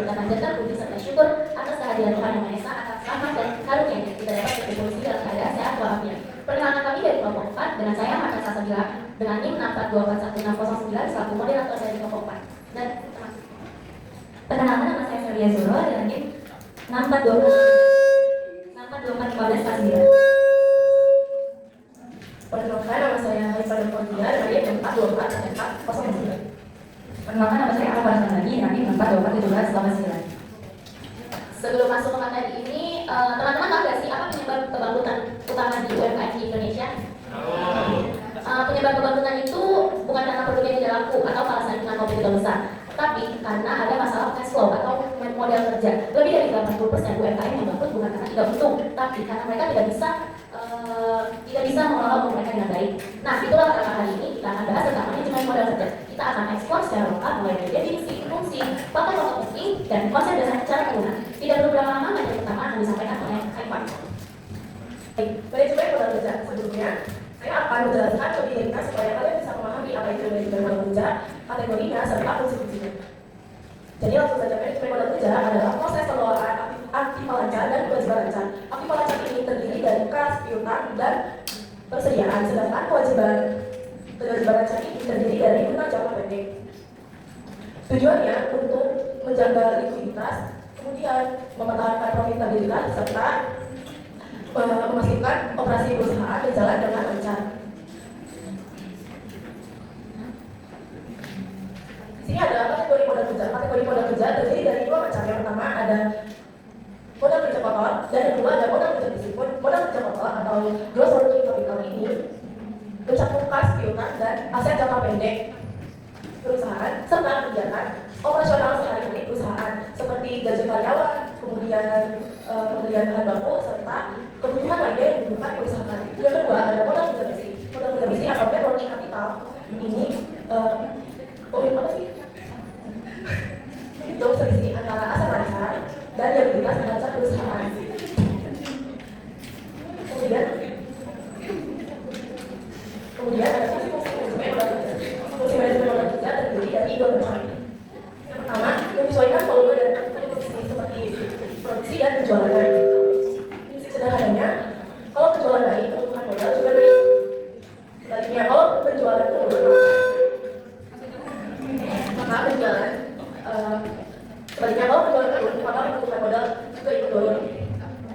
kita panjatkan puji serta syukur atas kehadiran Tuhan Yang Maha Esa, atas rahmat dan karunia-Nya kita dapat berkumpul dalam keadaan sehat walafiat. Perkenalkan kami dari kelompok 4 dengan saya Marta Sasabila dengan NIM 642411609 selaku moderator dari kelompok 4. Dan perkenalkan nama saya Felia Zuro dengan NIM 642441549. Perkenalkan nama saya Haifadil Fordia dari NIM 4244409. Perkenalkan nama saya Akbar Sandani dengan NIM 4241789. Sebelum masuk ke materi ini, teman-teman tahu nggak sih apa penyebab kebangkrutan utama di UMKM di Indonesia? Penyebab kebangkrutan itu bukan karena produknya tidak laku atau alasan dengan kopi tidak besar, tapi karena ada masalah cash flow atau modal kerja. Lebih dari 80% UMKM yang bangkrut bukan karena tidak untung, tapi karena mereka tidak bisa mengelola uang mereka dengan baik. Nah, itulah kenapa kali ini kita akan bahas tentang manajemen modal kerja. Kita akan eksplor secara lengkap mulai dari definisi, fungsi, faktor penting, dan konsep dasar cara penggunaan. Tidak perlu berlama-lama, materi pertama akan disampaikan oleh Haifar. Manajemen modal kerja. Sebelumnya, saya akan menjelaskan lebih ringkas supaya kalian bisa memahami apa itu manajemen modal kerja, kategorinya, serta fungsi-fungsinya. Jadi langsung saja, manajemen modal kerja adalah proses pengelolaan aktif lancar dan kewajiban lancar. Aktif lancar ini terdiri dari kas, piutang, dan persediaan, sedangkan kewajiban lancar ini terdiri dari utang jangka pendek. Tujuannya untuk menjaga likuiditas, kemudian mempertahankan profitabilitas, serta memastikan operasi perusahaan berjalan dengan lancar. Di sini ada kategori modal kerja. Kategori modal kerja terdiri dari dua macam. Yang pertama ada modal kerja kotor, dan yang kedua ada modal kerja bersih. Modal kerja kotor atau gross working capital ini mencakup kas, piutang, dan aset jangka pendek perusahaan serta kegiatan operasional sehari-hari perusahaan seperti gaji karyawan, kemudian bahan baku, serta kebutuhan lainnya yang dibutuhkan perusahaan. Yang kedua ada modal kerja bersih. Modal kerja bersih atau net working capital ini apa sih? Itu selisih antara aset lancar dan likuiditas lancar perusahaan. Kemudian ada fungsi manajemen modal kerja. Fungsi manajemen modal kerja terdiri dari dua macam. Yang pertama, menyesuaikan volume dan aktivitas seperti produksi dan penjualan. Sederhananya, kalau penjualan naik, kebutuhan modal juga naik. Sebaliknya, kalau penjualan turun, maka kebutuhan modal juga ikut turun.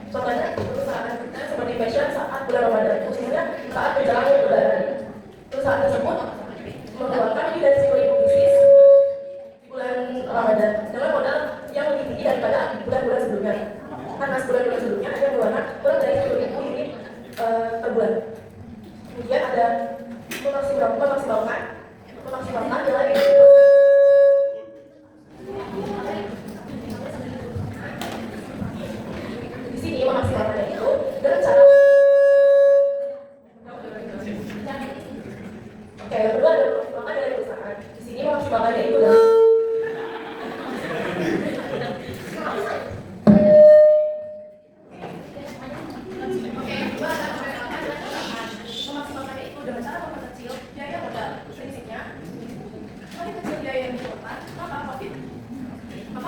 Contohnya, perusahaan kita seperti fashion saat bulan Ramadan, khususnya saat menjelang Lebaran. Perusahaan tersebut mengeluarkan lebih dari 10.000 bisnis di bulan Ramadan dengan modal yang lebih tinggi daripada bulan-bulan sebelumnya. Karena bulan-bulan sebelumnya ada mengeluarkan kurang dari 10.000 unit per bulan. Kemudian ada memaksimalkan nilai di sini memaksimalkannya itu dengan cara yang kedua adalah memaksimalkan dari perusahaan. Di sini memaksimalkannya itu adalah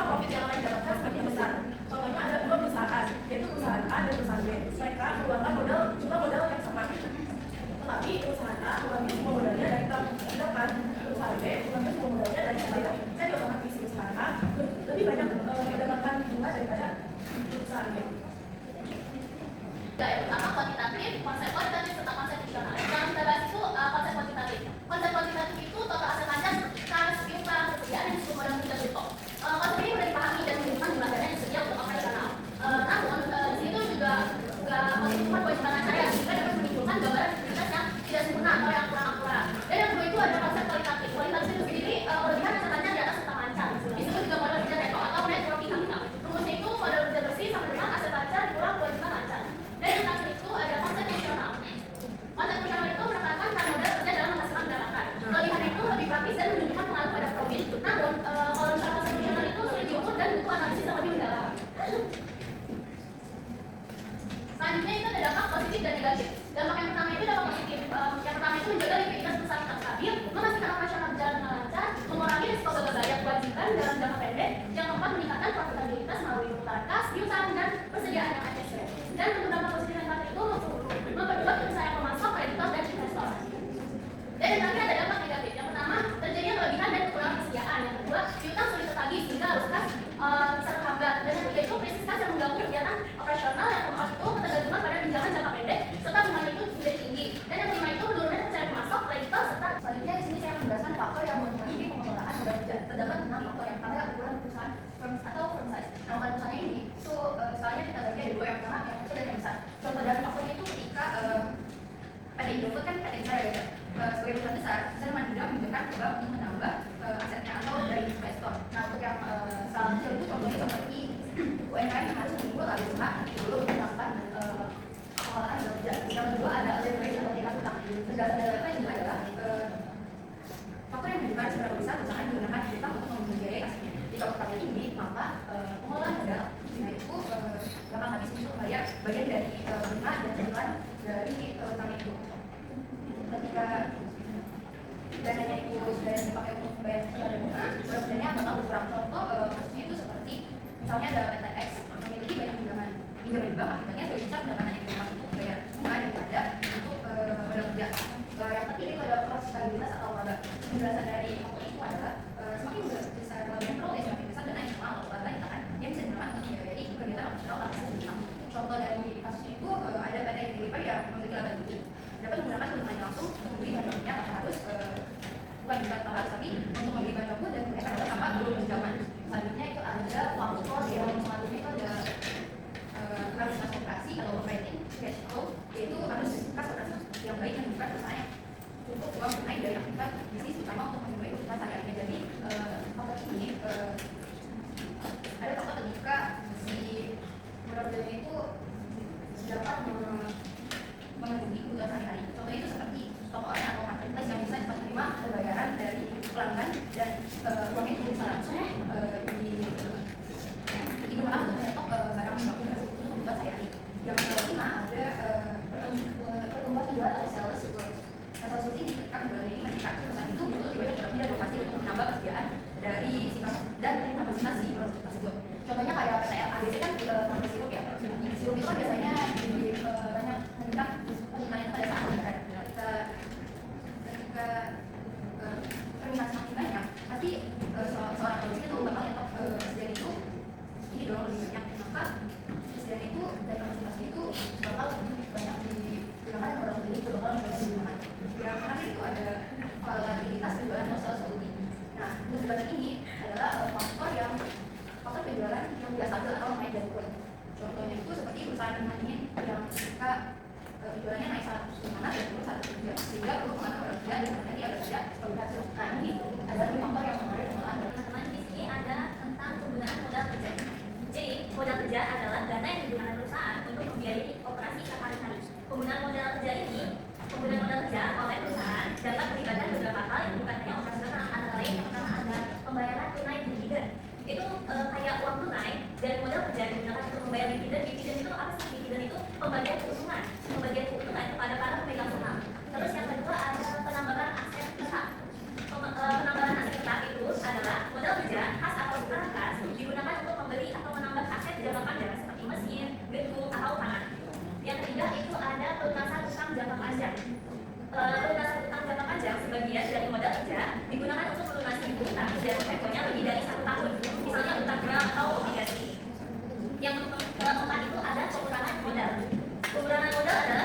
profit yang akan didapatkan semakin besar. Contohnya ada dua perusahaan, yaitu perusahaan A dan perusahaan B. Mereka mengeluarkan jumlah modal yang sama. Tetapi perusahaan A mengambil semua modalnya dari sedangkan perusahaan B mengambil semua modalnya dari tabungan. Jadi otomatis perusahaan A lebih banyak mendapatkan bunga daripada perusahaan B. Yang pertama kuantitatif, konsep kuantitatif serta konsep fungsional. Yang kita bahas itu konsep kuantitatif. Konsep kuantitatif itu total aset lancar, kas, piutang, persediaan, dan seluruh modal kita bentuk. Konsep ini mudah dipahami dan menunjukkan jumlah dana yang tersedia untuk operasional. Namun di situ juga menunjukkan kewajiban lancar yang juga dapat menunjukkan gambaran likuiditas yang tidak sempurna atau yang kurang akurat. Dan yang kedua itu ada konsep kualitatif. Kualitatif itu sendiri kelebihan aset lancar di atas utang lancar. Disebut juga modal kerja neto atau net working capital. Rumusnya itu modal kerja bersih sama dengan aset lancar dikurang kewajiban lancar. Dan yang terakhir itu ada konsep fungsional. penjelasan dari apa ini adalah faktor yang menentukan seberapa besar perusahaan menggunakan utang untuk membiayai asetnya. Jika utangnya tinggi, maka pengelolaan modal itu gampang habis untuk membayar bagian dari bunga dan cicilan dari utang itu. Ketika dananya itu sudah dipakai untuk membayar cicilan dan bunga, sebenarnya bakal berkurang. Contoh kasusnya itu seperti misalnya ada PTX memiliki banyak pinjaman di bank, akibatnya lebih besar pendapatan yang diterima untuk membayar bunga daripada untuk modal kerja. Yang ketiga itu adalah proses stabilitas atau laba. Penjelasan dari faktor itu adalah semakin besar laba yang peroleh, semakin besar dana yang normal atau laba kan yang bisa digunakan untuk membiayai kegiatan operasional atas utang. Contoh dari kasusnya itu ada PT Unilever yang memiliki laba tinggi dapat menggunakan keuntungan langsung untuk membeli bahan bakunya tanpa harus bukan tapi untuk membeli bahan baku dan mereka dapat tanpa perlu pinjaman. Selanjutnya itu ada faktor yang selanjutnya itu ada arus kas operasi atau operating cash flow, yaitu arus kas operasi yang baik yang bukan perusahaan untuk uang tunai dari aktivitas bisnis utama untuk memenuhi kebutuhan sehari-harinya. Jadi faktor ini ada faktor ketika si modal kerjanya itu dapat memenuhi kebutuhan sehari-hari. Contohnya itu seperti toko online atau marketplace yang bisa cepat menerima pembayaran dari pelanggan dan uangnya itu bisa langsung digunakan untuk menyetok barang baku untuk kebutuhan sehari-hari. Yang kelima ada pertumbuhan penjualan atau sales support. Sales support ini ketika penjualan ini meningkat, perusahaan itu butuh lebih banyak dan lokasi untuk menambah persediaan dari dan kapasitas si produk tersebut. Contohnya kayak PTL, ABC kan tambah sirup ya. Sirup itu kan biasanya banyak meningkat penggunaannya pada saat lebaran. Ketika permintaan semakin banyak, pasti seorang produsen itu bakal nyetok persediaan itu ini dong lebih banyak, maka persediaan itu dan kapasitasnya itu bakal banyak digunakan dan orang beli itu bakal banyak digunakan. Yang terakhir itu ada volatilitas penjualan atau sales volume. Nah, penjualan ini adalah faktor penjualan yang tidak stabil atau naik dan turun. Contohnya itu seperti perusahaan manajemen yang ketika penjualannya naik 100 mana dan turun 100 sehingga perlu mengatur orang kerja dan terjadi ada kerja stabilitas. Nah, ini ada 5 faktor yang mengaruhi pengelolaan. Teman-teman, di sini ada tentang penggunaan modal kerja. Jadi, modal kerja adalah dana yang digunakan perusahaan untuk membiayai operasi sehari-hari. Penggunaan modal kerja oleh perusahaan dapat melibatkan beberapa hal yang bukan hanya operasional, antara lain yang pertama ada pembayaran tunai dividen. Itu kayak uang tunai dan modal kerja digunakan untuk membayar dividen. Dividen itu apa sih? Dividen itu pembagian keuntungan kepada para pemegang saham. Terus yang kedua ada penambahan aset tetap. Penambahan aset tetap itu adalah modal kerja khas atau bukan khas digunakan untuk membeli atau menambah aset jangka panjang seperti mesin, gedung, atau tanah. Yang ketiga itu ada pelunasan utang jangka panjang. Pelunasan utang jangka panjang sebagian dari modal kerja digunakan untuk melunasi utang dan temponya lebih dari 1 tahun, misalnya utang bank atau obligasi. Yang keempat itu ada pengurangan modal. Pengurangan modal adalah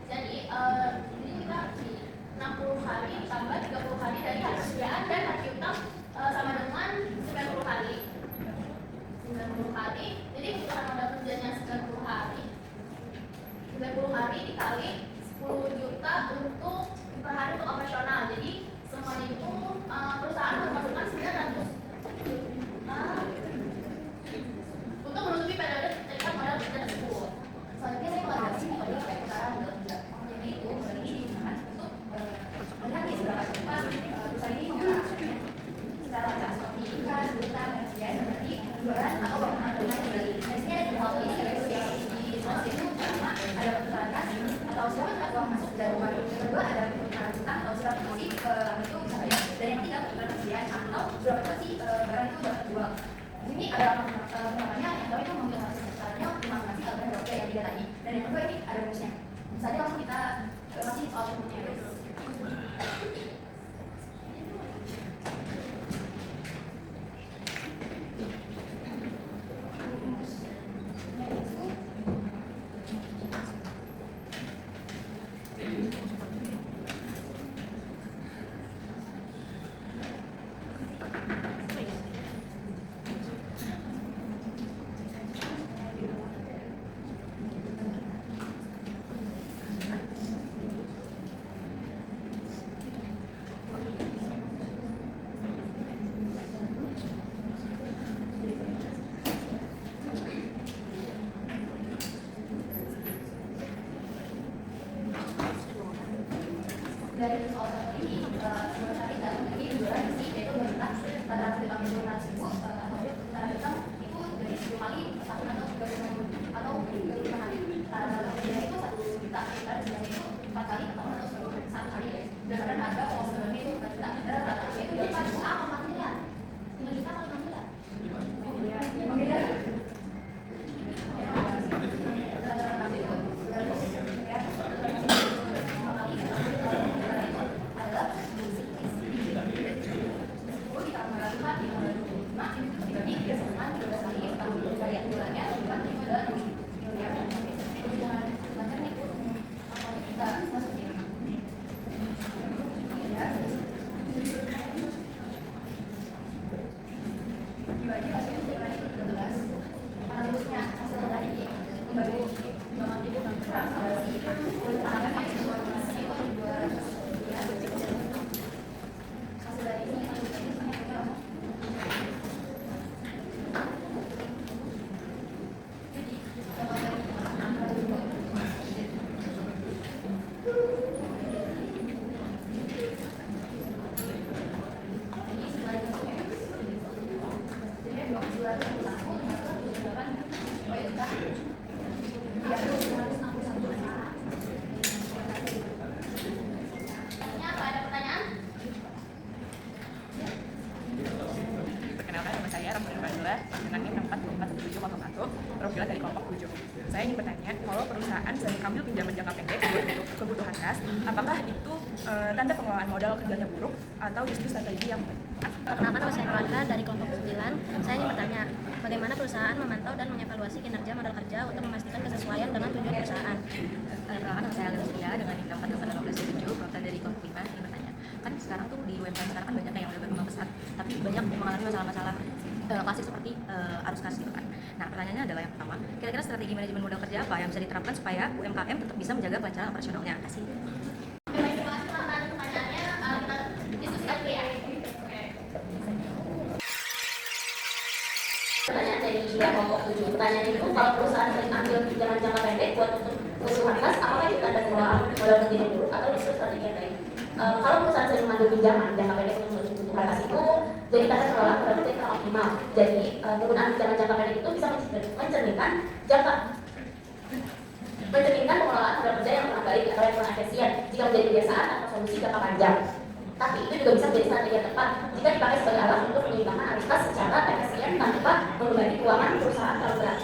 Jadi ini kita di 60 hari tambah 30 hari dari hari persediaan dan hari utang sama dengan 90 hari. 90 hari, jadi kebutuhan modal kerjanya 90 hari. 90 hari dikali 10 juta untuk per hari untuk operasional. Jadi semuanya itu perusahaan memasukkan 900 juta untuk menutupi periode terikat modal kerja tersebut. Selanjutnya saya mau sini pada perusahaan modal kerja. Jadi itu modal ini digunakan untuk melihat nih seberapa cepat perusahaan ini mengoperasikannya secara lancar seperti ikan, hutang, dan sebagainya seperti penjualan atau pengenalan kembali. Dan sini ada dua hal ini yaitu di proses itu pertama ada perputaran kas atau siapa uang masuk dan uang kedua ada perputaran hutang atau berapa sih itu bisa bayar, dan yang ketiga perputaran persediaan atau berapa sih barang itu dapat dijual. Ini ada namanya yang tahu itu mengambil hasil caranya optimalisasi barang yang tiga tadi, dan yang kedua ini ada rumusnya. Saja langsung kita masih soal rumusnya. Dari soal satu ini, sebenarnya dalam ini jualan di sini yaitu berhutang pada 50.000 atau berhutang itu dari 10 kali satu atau 35 atau 35 kali. Kemudian itu 1 juta, dan sebenarnya itu 4 kali atau 1 kali ya. Berdasarkan harga uang sebenarnya itu 4 juta, dan rata-rata itu dari 4 juta atau 4 miliar. 5 juta atau 6 miliar. Oke, ya. Perkenalkan, nama saya Ramdan Fadila dengan NIM 4241701, perwakilan dari kelompok 7. Saya ingin bertanya, kalau perusahaan sering ambil pinjaman jangka pendek untuk kebutuhan kas, apakah itu tanda pengelolaan modal kerjanya buruk atau justru strategi yang baik? Perkenalkan, nama saya Nurwanda dari kelompok 9. Saya ingin bertanya, bagaimana perusahaan memantau dan mengevaluasi kinerja modal kerja untuk memastikan kesesuaian dengan tujuan perusahaan? Perkenalkan, nama saya Alexia dengan NIM 48817, perwakilan dari kelompok 5. Ingin bertanya, kan sekarang tuh di UMKM sekarang kan banyak yang udah berkembang pesat, tapi banyak mengalami masalah-masalah klasik seperti arus kas gitu kan. Nah, pertanyaannya adalah yang pertama, kira-kira strategi manajemen modal kerja apa yang bisa diterapkan supaya UMKM tetap bisa menjaga kelancaran operasionalnya? Terima kasih. Baik, terima kasih atas pertanyaannya. Kita diskusikan dulu ya. Pertanyaan dari kelompok 7. Pertanyaan itu, kalau perusahaan sering ambil pinjaman jangka pendek buat untuk kebutuhan kas, apakah itu tanda pengelolaan modal kerja yang buruk atau justru strategi yang baik? Kalau perusahaan sering mengambil pinjaman jangka pendek untuk kebutuhan kas itu jadi tanda pengelolaan modal kerja yang optimal. Jadi penggunaan pinjaman jangka pendek itu bisa mencerminkan pengelolaan modal kerja yang kurang baik atau yang kurang efisien jika menjadi kebiasaan atau solusi jangka panjang. Tapi itu juga bisa menjadi strategi yang tepat jika dipakai sebagai alat untuk menyeimbangkan arus kas secara efisien tanpa membebani keuangan perusahaan terlalu berat.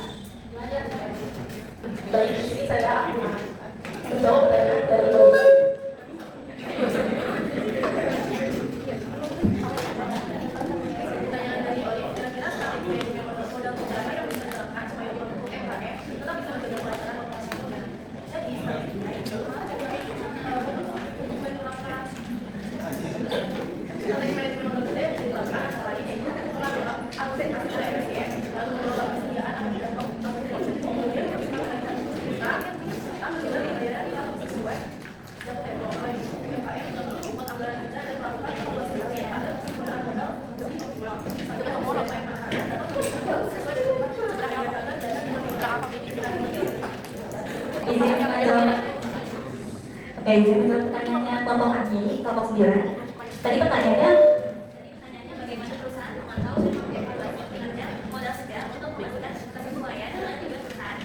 Dari sini saya menjawab pertanyaan dari Modal kerja yang bisa diterapkan supaya untuk UMKM tetap bisa menjaga izin menjawab. Oke, izin menjawab pertanyaannya kelompok Aki, kelompok 9. Tadi pertanyaannya Bagaimana perusahaan memantau dan mengevaluasi kinerja modal kerja untuk memastikan kesesuaian dengan tujuan perusahaan?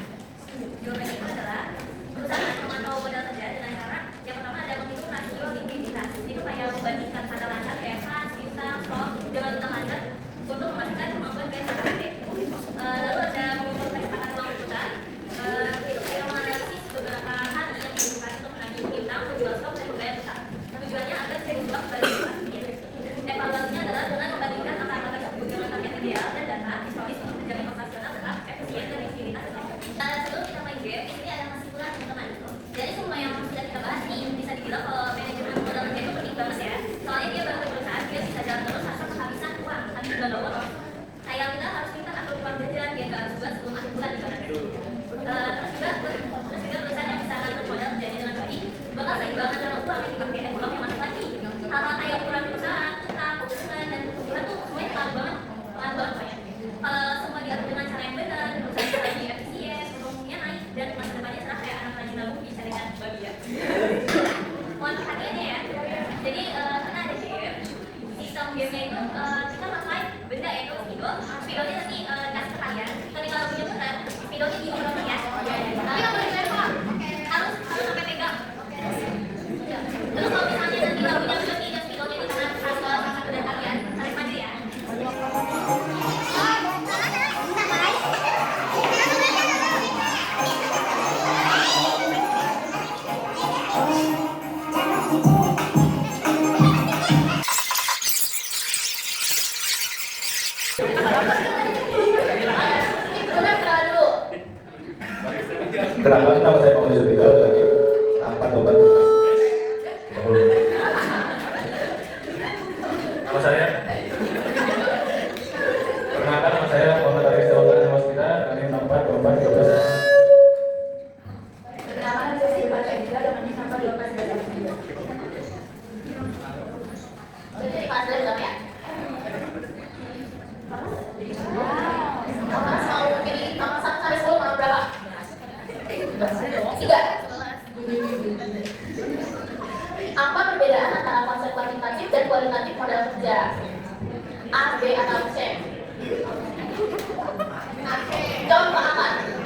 Jawabannya itu adalah perusahaan akan memantau modal kerja dengan cara yang pertama ada menghitung rasio likuiditas. Jadi supaya membandingkan kata lancar kayak kas, sisa, stok dengan utang lancar untuk memastikan kemampuan biaya KPP. Lalu ada mengukur kesepakatan uang perusahaan. Itu kayak menganalisis beberapa hal yang dibutuhkan untuk menagih utang, menjual stok dan membayar utang. Tujuannya agar bisa dijual kembali ke pasar. Evaluasinya adalah dengan membandingkan angka-angka tersebut dengan target ideal dan data historis untuk menjaga operasional tetap efisien dan likuiditas tetap. Sebelum kita main game, di sini ada kesimpulan teman-teman. Jadi semua yang sudah kita bahas nih bisa dibilang kalau manajemen modal kerja itu penting banget ya. Soalnya dia bantu perusahaan dia bisa jalan terus tanpa kehabisan uang, habis bulan lalu. Kayak kita harus minta atur uang jajan biar nggak harus buat sebelum akhir bulan ibaratnya. Terus juga perusahaan yang bisa ngatur modal kerjanya dengan baik bakal keimbangan dalam uang yang dipakai uang yang masuk lagi. Hal-hal kayak ukuran perusahaan, utang, keuntungan, dan kebutuhan tuh semuanya pelan banget banyak. Kalau semua diatur dengan cara yang benar, perusahaan bisa lebih efisien, ekonominya naik, dan masa depannya serah kayak anak rajin nabung bisa dengan babi ya. Mohon perhatiannya ya. Jadi karena ada game, sistem gamenya itu kita pakai benda yaitu spidol. Spidolnya nanti kasih ke kalian. Ketika lo punya benar, spidolnya diulang ya. Tapi nggak boleh lempar. Harus sampai pegang. Terus kalau misalnya nanti lagunya udah tidak spidolnya di tangan satu dan kalian tarik maju ya. Benar kenalan dulu. Kenapa nama saya Pak Yusuf Bidal lagi apa obat? Nama saya perkenalkan nama saya Muhammad Arif Selamat Hospita kami 4 Perkenalkan saya Silvana Edila dengan NIM nomor 12. Jadi kelas dulu dong ya. Kamu mau pilih nomor 1 sampai 10 nomor berapa? 3. Apa perbedaan antara konsep kuantitatif dan kualitatif modal kerja? A, B, atau C? Jawab Pak Ahmad.